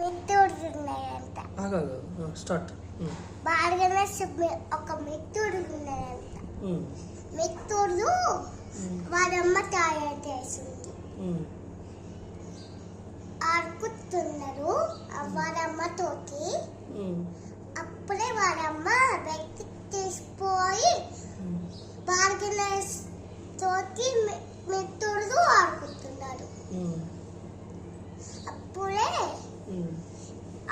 మిత్రుడు ఉన్నాడంట. స్టార్ట్. బాడగనస్ ఒక మిత్రుడు ఉన్నాడంట. మిత్రుడు వాడమ్మ తయారు చేసింది. ఆడుకుతున్నారు వాడమ్మతోటి. అప్పుడే వాడమ్మ వ్యక్తి తీసిపోయి బాడగనస్ తోటి మిత్రుడు ఆడుకుంటున్నాడు.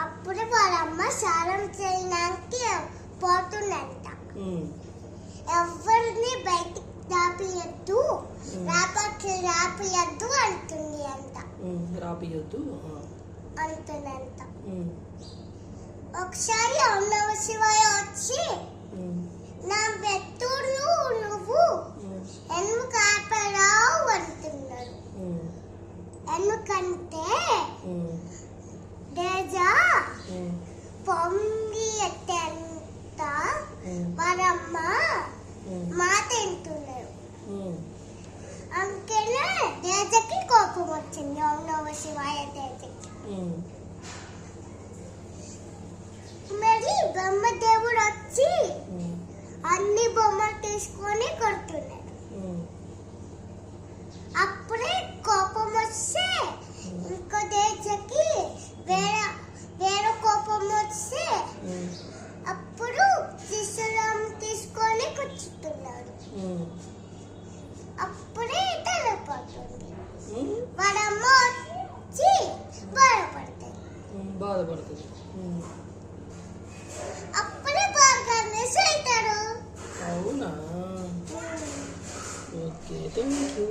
అప్పుడే వాళ్ళమ్మ స్నానం చేయడానికి పోతుందంట. ఎవరిని బయటికి రాపియద్దు అంటుంది అంట. అంటుందంట. ఒకసారి నమ శివాయ వచ్చి నా మిత్రుడు నువ్వు ఎందుకు ఆపరావు అంటున్నాడు. ఎందుకంటే పొంగి ఎట్టంత వారమ్మ మాట వింటున్నారు. అందుకనే దేజకి కోపం వచ్చింది. నమ శివాయ దేజకి. మరి బ్రహ్మదేవుడు వచ్చి అన్ని బొమ్మలు తీసుకొని కొడుతున్నాడు. అప్పుడే కోపం వస్తే ఇంకో దేజకి వేరే కోపం వస్తే అప్పుడు శిశులం తీసుకొని కూర్చుంటున్నాడు. అప్పుడే తలపడుతుంది. వాడమ్మ వచ్చి బాధపడుతుంది. అప్పుడే బాగా అవుతాడు. అవునా? Okay, thank you.